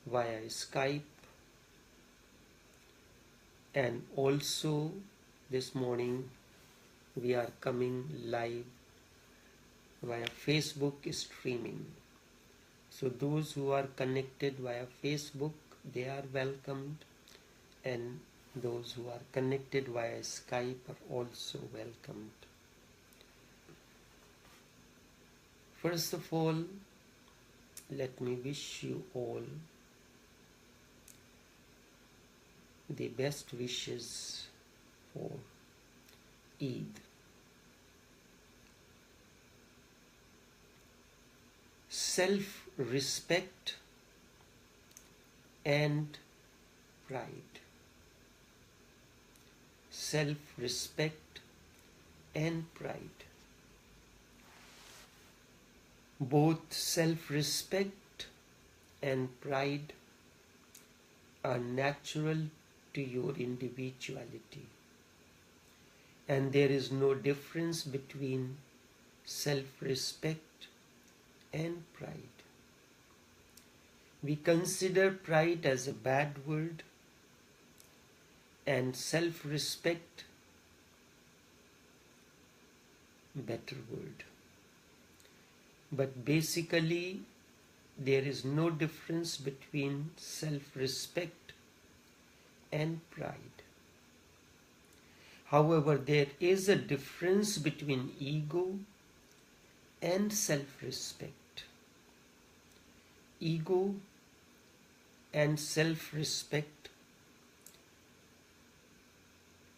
via Skype, and also this morning we are coming live via Facebook streaming. So those who are connected via Facebook, they are welcomed, and those who are connected via Skype are also welcomed. First of all, let me wish you all the best wishes for Eid. Self-respect and pride. Self-respect and pride. Both self-respect and pride are natural to your individuality, and there is no difference between self-respect and pride. We consider pride as a bad word and self-respect better word. But basically, there is no difference between self-respect and pride. However, there is a difference between ego and self-respect. Ego and self-respect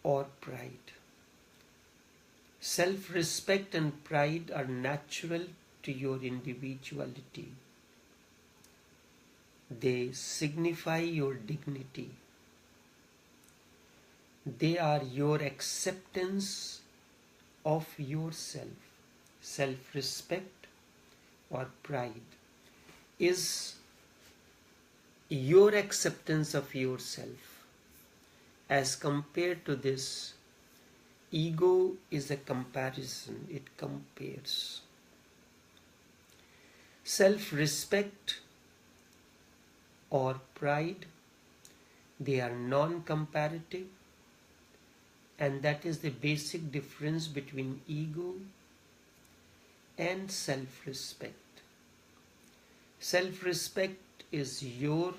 or pride. Self-respect and pride are natural to your individuality. They signify your dignity. They are your acceptance of yourself. Self-respect or pride is your acceptance of yourself. As compared to this, ego is a comparison. It compares. Self-respect or pride, they are non-comparative, and that is the basic difference between ego and self-respect. Self-respect is your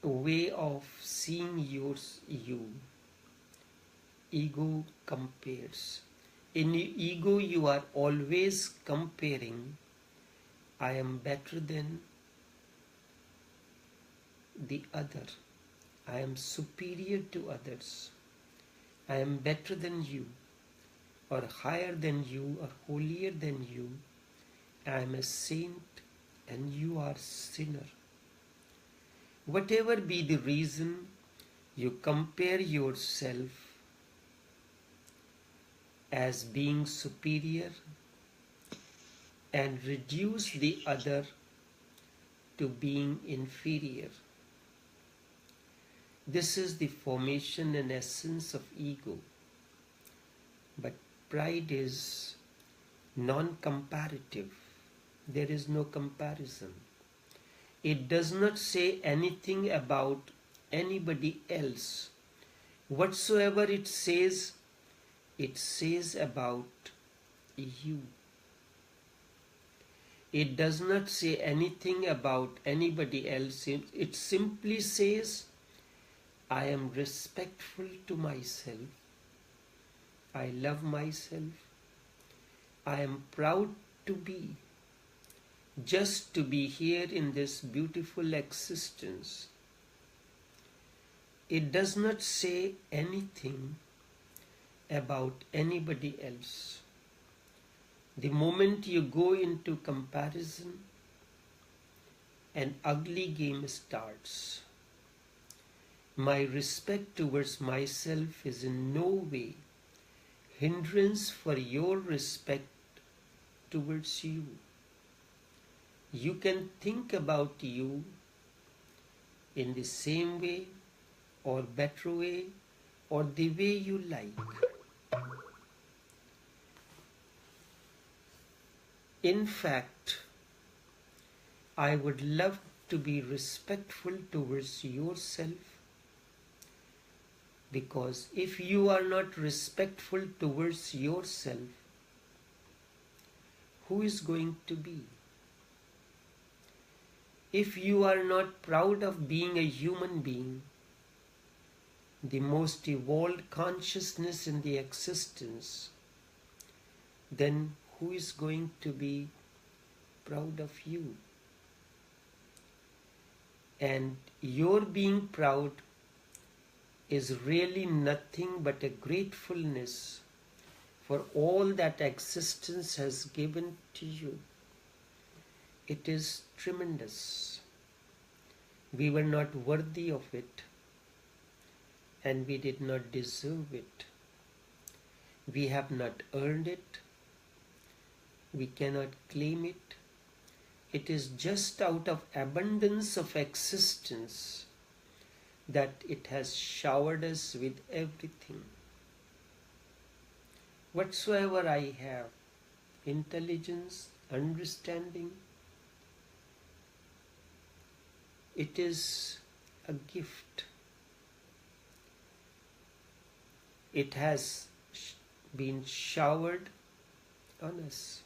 way of seeing you. Ego compares. In ego, you are always comparing. I am better than the other. I am superior to others. I am better than you, or higher than you, or holier than you. I am a saint and you are sinner. Whatever be the reason, you compare yourself as being superior and reduce the other to being inferior. This is the formation and essence of ego. But pride is non-comparative. There is no comparison. It does not say anything about anybody else. Whatsoever it says about you. It does not say anything about anybody else. It simply says, I am respectful to myself. I love myself. I am proud to be, just to be here in this beautiful existence. It does not say anything about anybody else. The moment you go into comparison, an ugly game starts. My respect towards myself is in no way hindrance for your respect towards you. You can think about you in the same way or better way or the way you like. In fact, I would love to be respectful towards yourself, because if you are not respectful towards yourself, who is going to be? If you are not proud of being a human being, the most evolved consciousness in the existence, then who is going to be proud of you? And your being proud is really nothing but a gratefulness for all that existence has given to you. It is tremendous. We were not worthy of it, and we did not deserve it. We have not earned it. We cannot claim it. It is just out of abundance of existence that it has showered us with everything. Whatsoever I have, intelligence, understanding, it is a gift. It has been showered on us.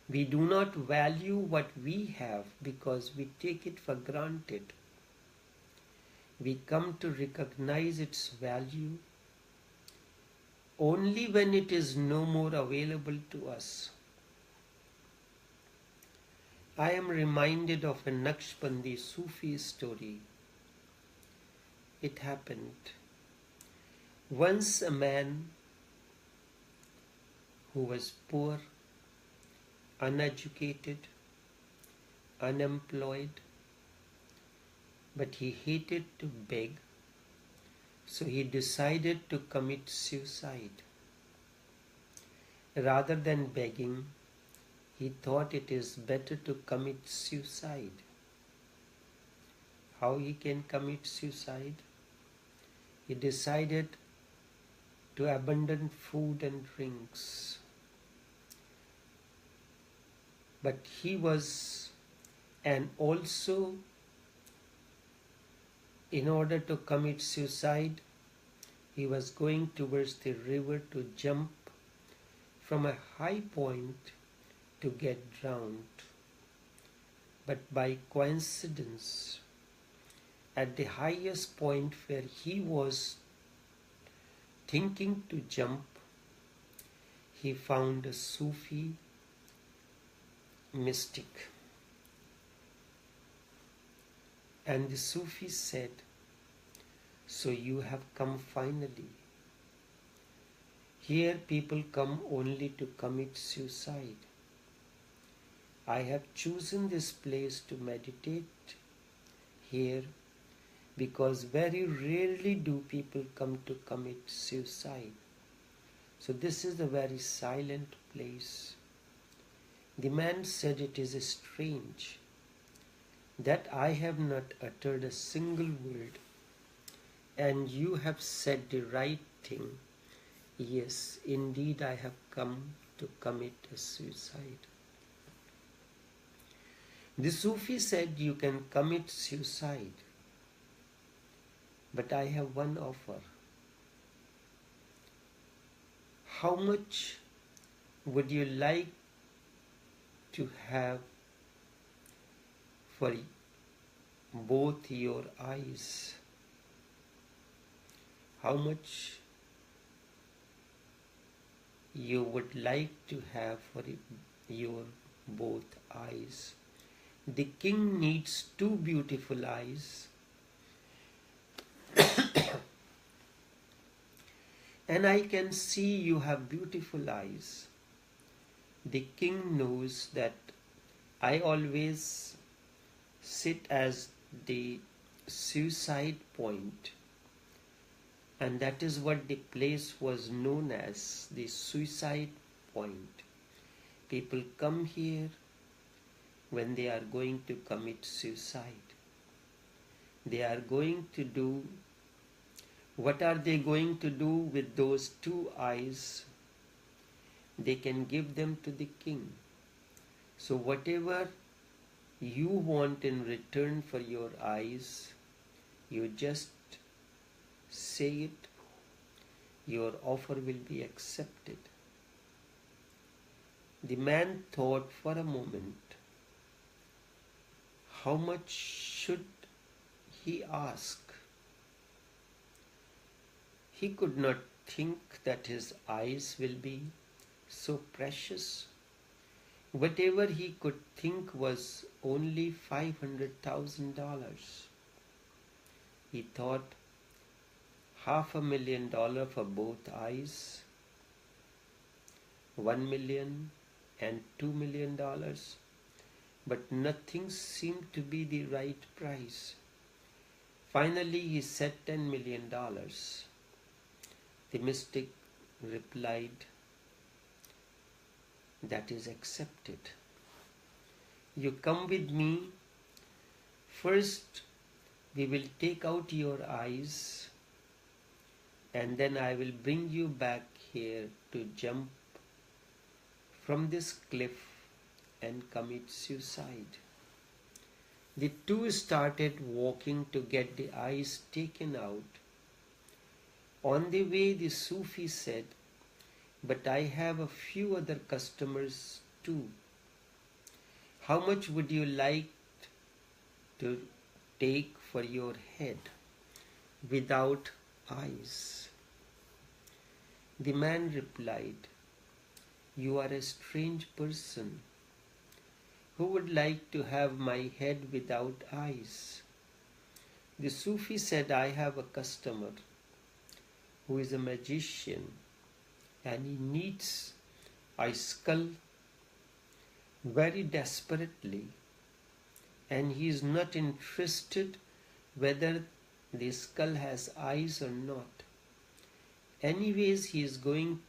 We do not value what we have because we take it for granted. We come to recognize its value only when it is no more available to us. I am reminded of a Naqshbandi Sufi story. It happened. Once a man who was poor, uneducated, unemployed, but he hated to beg, so he decided to commit suicide. Rather than begging, he thought it is better to commit suicide. How he can commit suicide? He decided to abandon food and drinks. But he was, and also in order to commit suicide, he was going towards the river to jump from a high point to get drowned. But by coincidence, at the highest point where he was thinking to jump, he found a Sufi mystic. And the Sufi said, "So you have come finally. Here people come only to commit suicide. I have chosen this place to meditate here because very rarely do people come to commit suicide. So this is a very silent place." The man said, "It is strange that I have not uttered a single word, and you have said the right thing. Yes, indeed I have come to commit a suicide." The Sufi said, "You can commit suicide, but I have one offer. How much would you like to have for both your eyes? How much you would like to have for your both eyes? The king needs two beautiful eyes, and I can see you have beautiful eyes. The king knows that I always sit as the suicide point, and that is what the place was known as, the suicide point. People come here when they are going to commit suicide. They are going to do, what are they going to do with those two eyes? They can give them to the king. So whatever you want in return for your eyes, you just say it, your offer will be accepted. The man thought for a moment, how much should he ask? He could not think that his eyes will be so precious. Whatever he could think was only $500,000. He thought $500,000 for both eyes, $1 million and $2 million, but nothing seemed to be the right price. Finally, he said $10 million. The mystic replied, that is accepted. You come with me. First, we will take out your eyes, and then I will bring you back here to jump from this cliff and commit suicide. The two started walking to get the eyes taken out. On the way, the Sufi said, but I have a few other customers too. How much would you like to take for your head without eyes? The man replied, you are a strange person. Who would like to have my head without eyes? The Sufi said, I have a customer who is a magician, and he needs a skull very desperately, and he is not interested whether the skull has eyes or not. Anyways, he is going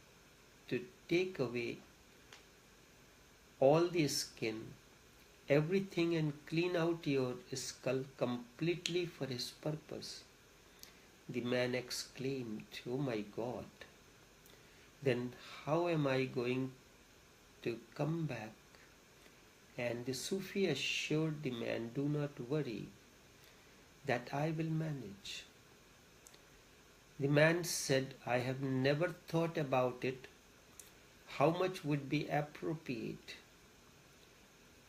to take away all the skin, everything, and clean out your skull completely for his purpose. The man exclaimed, oh my God, then how am I going to come back? And the Sufi assured the man, do not worry, that I will manage. The man said, I have never thought about it. How much would be appropriate?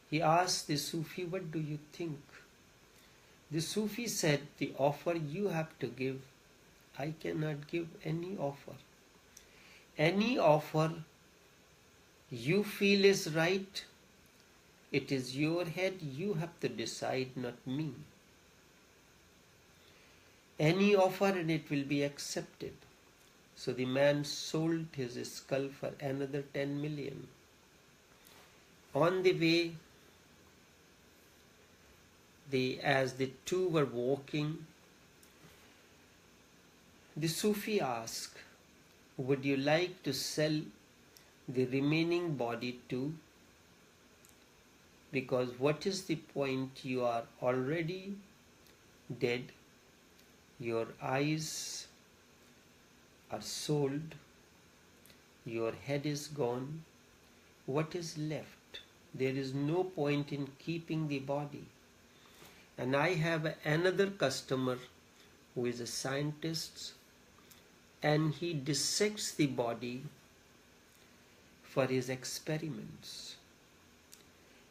He asked the Sufi, what do you think? The Sufi said, the offer you have to give, I cannot give any offer. Any offer you feel is right, it is your head, you have to decide, not me. Any offer and it will be accepted. So the man sold his skull for another 10 million. On the way, as the two were walking, the Sufi asked, would you like to sell the remaining body too? Because what is the point? You are already dead. Your eyes are sold. Your head is gone. What is left? There is no point in keeping the body. And I have another customer who is a scientist, and he dissects the body for his experiments.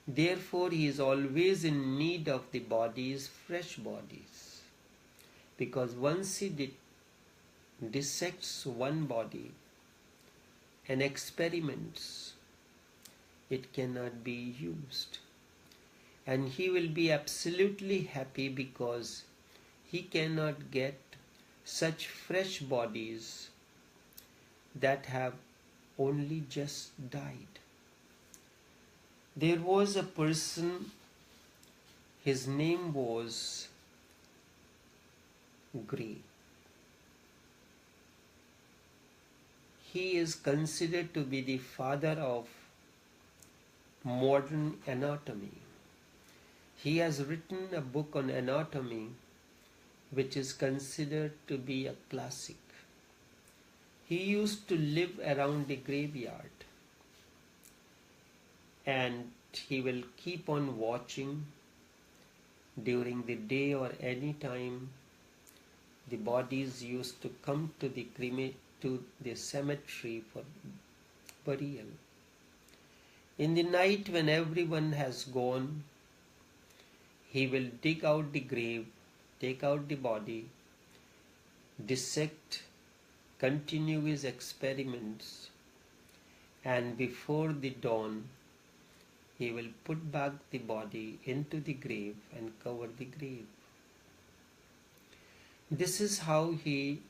Therefore, he is always in need of the bodies, fresh bodies. Because once he dissects one body and experiments, it cannot be used. And he will be absolutely happy because he cannot get such fresh bodies that have only just died. There was a person, his name was Gray. He is considered to be the father of modern anatomy. He has written a book on anatomy which is considered to be a classic. He used to live around the graveyard, and he will keep on watching during the day or any time the bodies used to come to the cemetery for burial. In the night when everyone has gone, he will dig out the grave, take out the body, dissect, continue his experiments, and before the dawn, he will put back the body into the grave and cover the grave. This is how he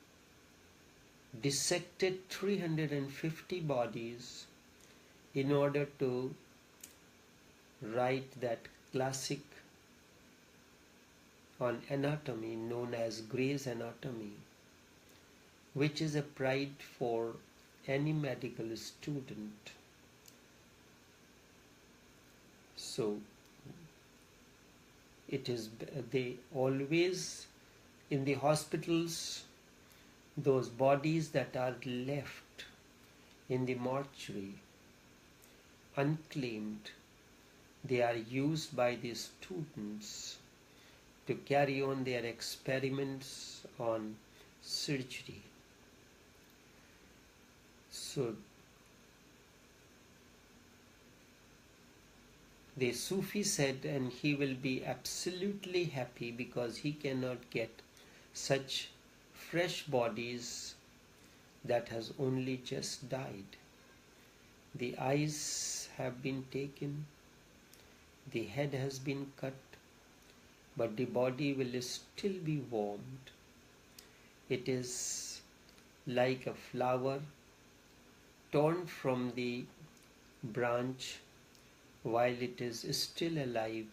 dissected 350 bodies in order to write that classic on anatomy known as Gray's Anatomy, which is a pride for any medical student. So they always in the hospitals, those bodies that are left in the mortuary unclaimed, they are used by the students to carry on their experiments on surgery. So the Sufi said, and he will be absolutely happy because he cannot get such fresh bodies that has only just died. The eyes have been taken, the head has been cut, but the body will still be warmed. It is like a flower torn from the branch while it is still alive.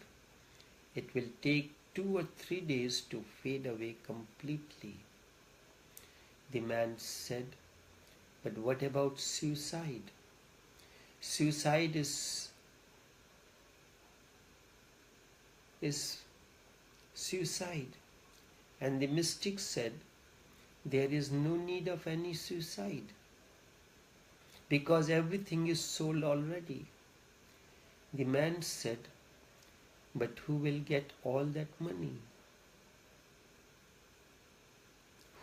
It will take 2 or 3 days to fade away completely. The man said, but what about suicide? Suicide is suicide. And the mystic said, there is no need of any suicide because everything is sold already. The man said, but who will get all that money?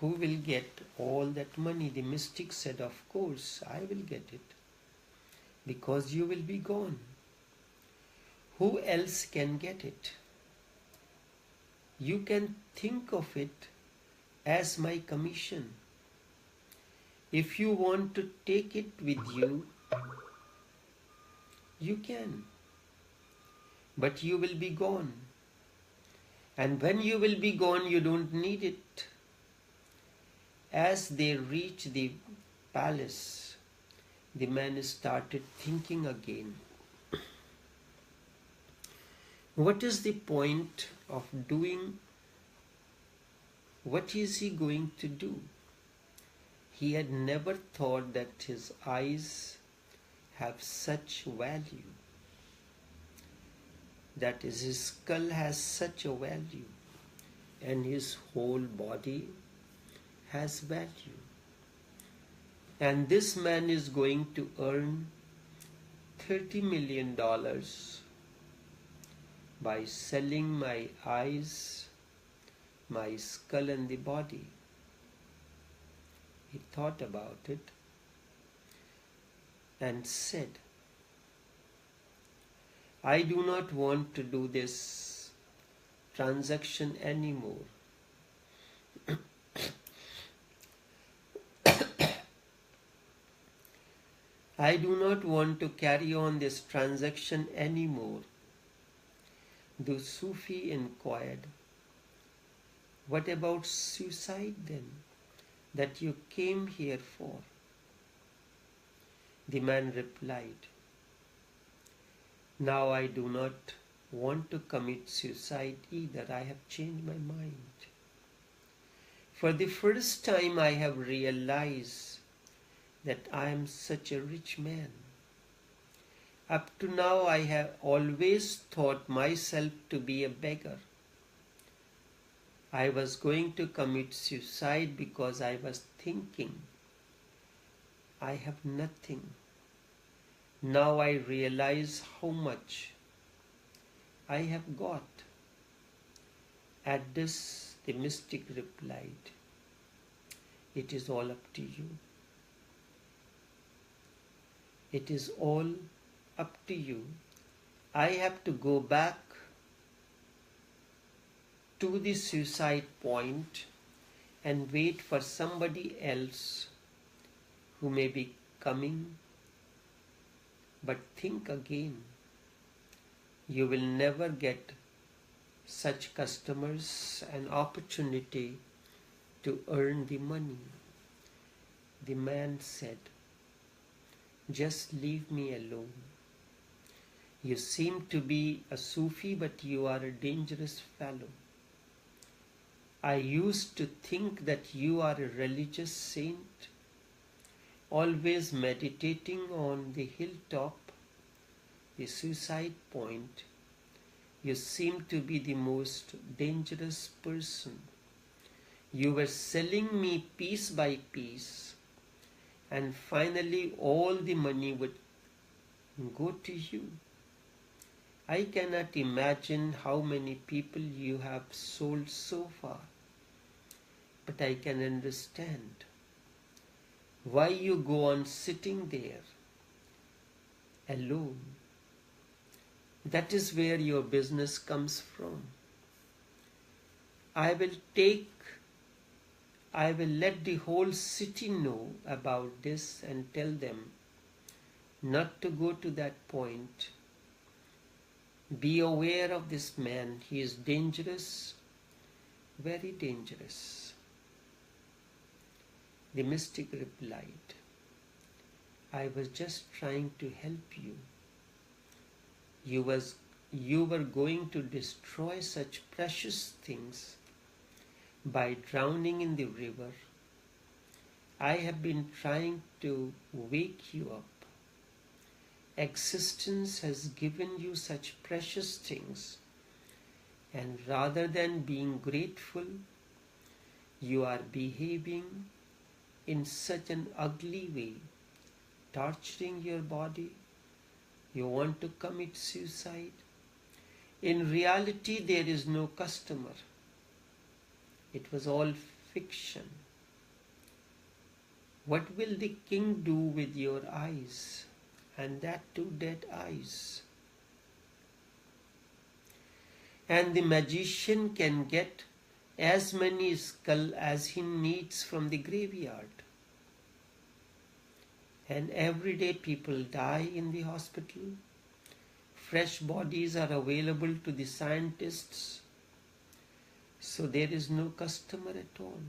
Who will get all that money? The mystic said, of course, I will get it, because you will be gone. Who else can get it? You can think of it as my commission. If you want to take it with you, you can. But you will be gone. And when you will be gone, you don't need it. As they reached the palace, the man started thinking again. What is the point of doing? What is he going to do? He had never thought that his eyes have such value. That is, his skull has such a value, and his whole body has value. And this man is going to earn $30 million by selling my eyes, my skull and the body. He thought about it and said, I do not want to do this transaction anymore. I do not want to carry on this transaction anymore. The Sufi inquired, what about suicide then, that you came here for? The man replied, now I do not want to commit suicide either. I have changed my mind. For the first time I have realized that I am such a rich man. Up to now I have always thought myself to be a beggar. I was going to commit suicide because I was thinking, I have nothing. Now I realize how much I have got. At this, the mystic replied, "It is all up to you. It is all up to you. I have to go back to the suicide point and wait for somebody else who may be coming. But think again. You will never get such customers an opportunity to earn the money." The man said, "Just leave me alone. You seem to be a Sufi, but you are a dangerous fellow. I used to think that you are a religious saint, always meditating on the hilltop, the suicide point. You seem to be the most dangerous person. You were selling me piece by piece, and finally all the money would go to you. I cannot imagine how many people you have sold so far, but I can understand why you go on sitting there alone. That is where your business comes from. I will let the whole city know about this and tell them not to go to that point. Be aware of this man. He is dangerous, very dangerous." The mystic replied, "I was just trying to help you. You were going to destroy such precious things by drowning in the river. I have been trying to wake you up. Existence has given you such precious things, and rather than being grateful, you are behaving in such an ugly way, torturing your body. You want to commit suicide. In reality, there is no customer. It was all fiction. What will the king do with your eyes, and that too dead eyes? And the magician can get as many skulls as he needs from the graveyard. And every day people die in the hospital. Fresh bodies are available to the scientists. So there is no customer at all.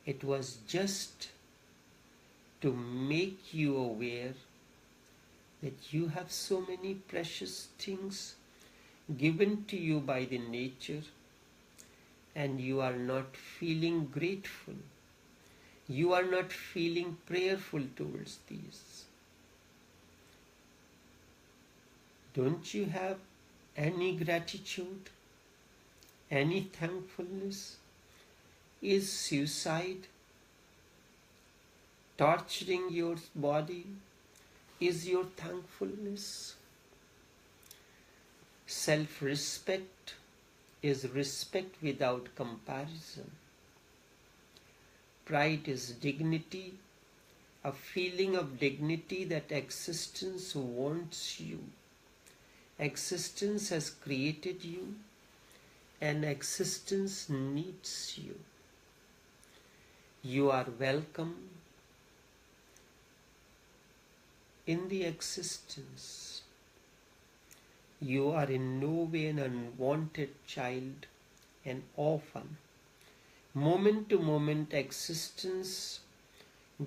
It was just to make you aware that you have so many precious things given to you by the nature, and you are not feeling grateful. You are not feeling prayerful towards these. Don't you have any gratitude, any thankfulness? Is suicide, torturing your body, is your thankfulness? Self-respect is respect without comparison. Pride is dignity, a feeling of dignity that existence wants you. Existence has created you, and existence needs you. You are welcome in the existence. You are in no way an unwanted child, an orphan. Moment to moment, existence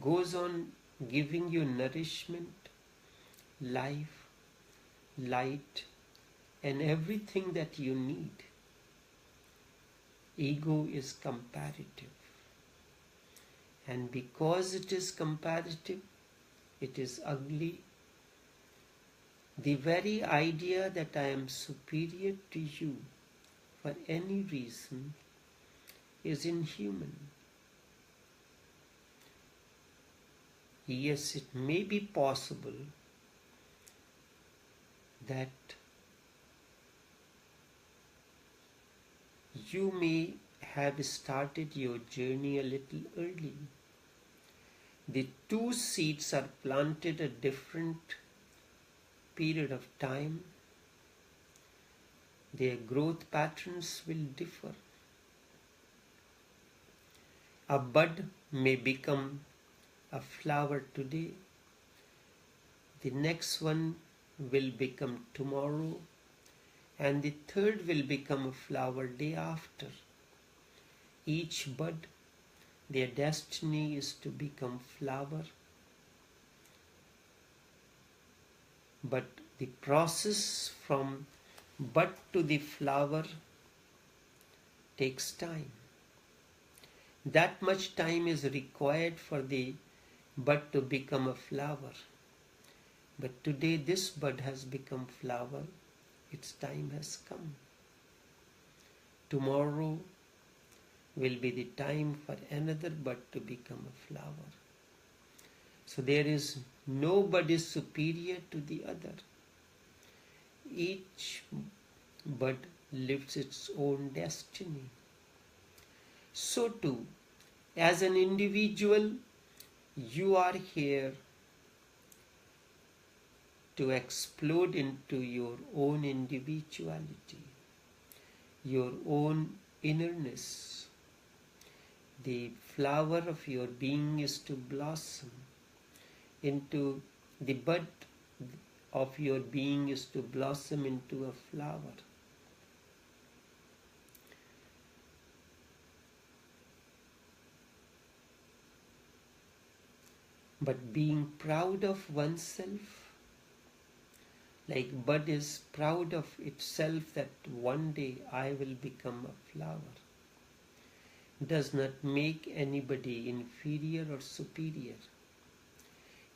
goes on giving you nourishment, life, light, and everything that you need. Ego is comparative. And because it is comparative, it is ugly. The very idea that I am superior to you for any reason is inhuman. Yes, it may be possible that you may have started your journey a little early. The two seeds are planted at different period of time. Their growth patterns will differ. A bud may become a flower today. The next one will become tomorrow, and the third will become a flower day after. Each bud, their destiny is to become flower, but the process from bud to the flower takes time. That much time is required for the bud to become a flower. But today this bud has become flower. Its time has come. Tomorrow will be the time for another bud to become a flower. So there is nobody superior to the other. Each bud lives its own destiny. So too, as an individual, you are here to explode into your own individuality, your own innerness. The flower of your being is to blossom into, the bud of your being is to blossom into a flower. But being proud of oneself, like bud is proud of itself that one day I will become a flower, does not make anybody inferior or superior.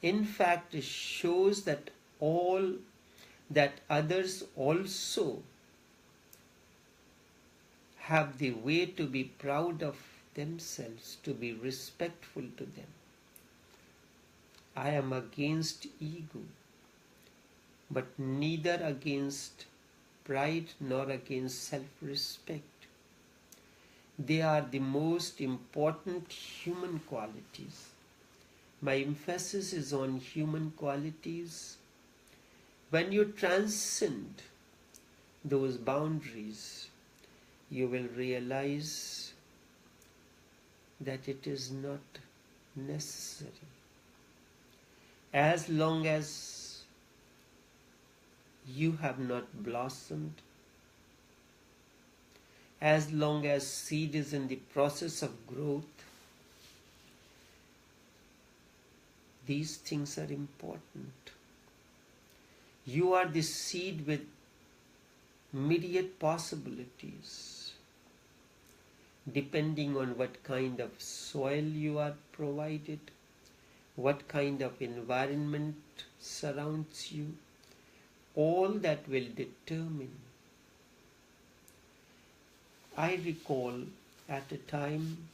In fact, it shows that others also have the way to be proud of themselves, to be respectful to them. I am against ego, but neither against pride nor against self-respect. They are the most important human qualities. My emphasis is on human qualities. When you transcend those boundaries, you will realize that it is not necessary. As long as you have not blossomed, as long as seed is in the process of growth, these things are important. You are the seed with myriad possibilities, depending on what kind of soil you are provided, what kind of environment surrounds you. All that will determine. I recall at a time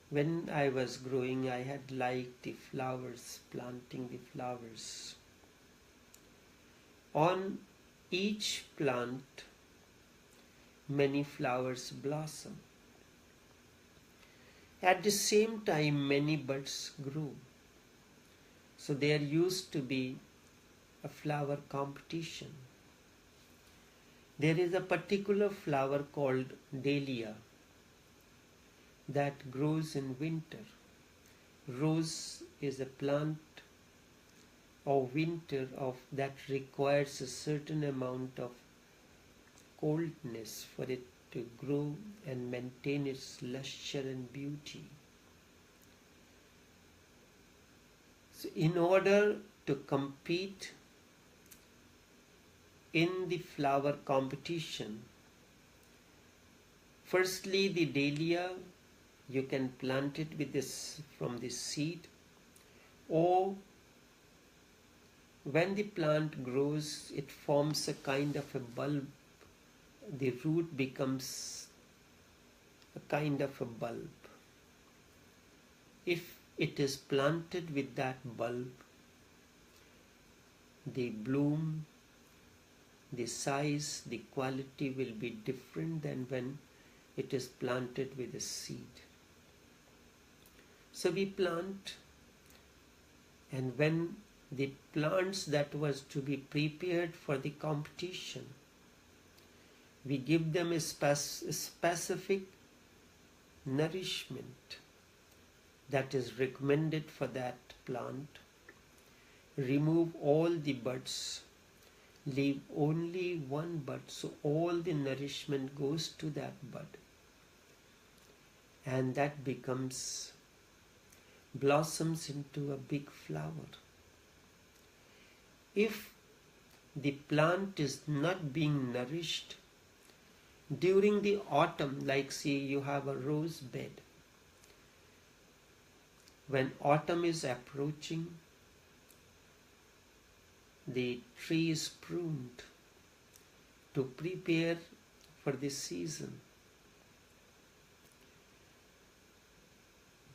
when I was growing, I had liked the flowers, planting the flowers. On each plant, many flowers blossom. At the same time, many buds grow. So there used to be a flower competition. There is a particular flower called dahlia that grows in winter. Rose is a plant of winter that requires a certain amount of coldness for it to grow and maintain its luster and beauty. So in order to compete in the flower competition, firstly the dahlia, you can plant it from the seed, or when the plant grows, it forms a kind of a bulb. The root becomes a kind of a bulb. If it is planted with that bulb, the bloom the size, the quality will be different than when it is planted with a seed. So we plant, and when the plants that was to be prepared for the competition, we give them a specific nourishment that is recommended for that plant. Remove all the buds, leave only one bud, so all the nourishment goes to that bud, and that blossoms into a big flower. If the plant is not being nourished during the autumn, like say you have a rose bed, when autumn is approaching, the tree is pruned to prepare for the season.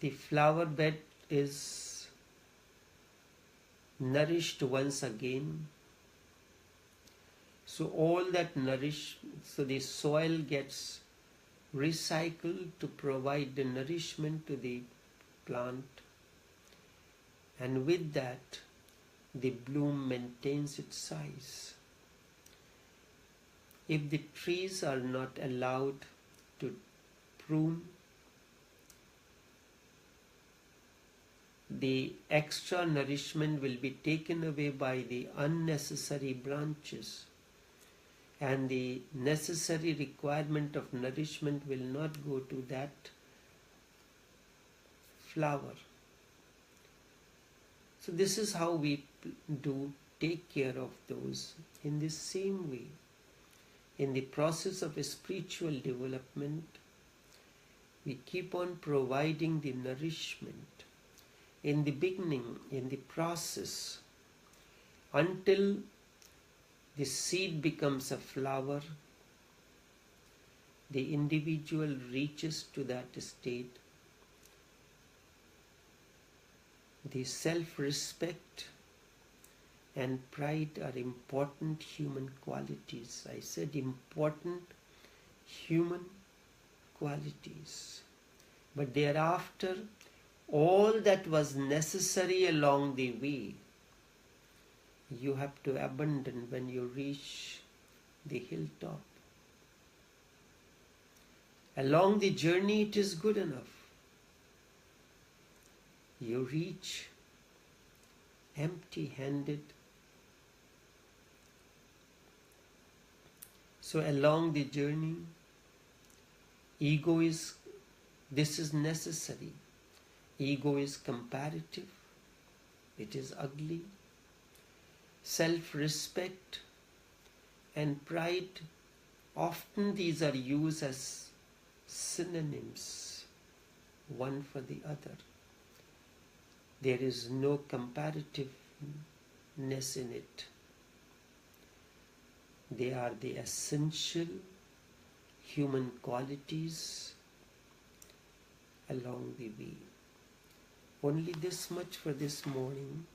The flower bed is nourished once again. So all that so the soil gets recycled to provide the nourishment to the plant, and with that the bloom maintains its size. If the trees are not allowed to prune, the extra nourishment will be taken away by the unnecessary branches, and the necessary requirement of nourishment will not go to that flower. So this is how we do take care of those. In the same way, in the process of a spiritual development, we keep on providing the nourishment in the beginning, in the process, until the seed becomes a flower, the individual reaches to that state. The self-respect and pride are important human qualities. I said important human qualities. But thereafter, all that was necessary along the way, you have to abandon when you reach the hilltop. Along the journey, it is good enough. You reach empty-handed. So along the journey, this is necessary. Ego is comparative. It is ugly. Self-respect and pride, often these are used as synonyms, one for the other. There is no comparativeness in it. They are the essential human qualities along the way. Only this much for this morning.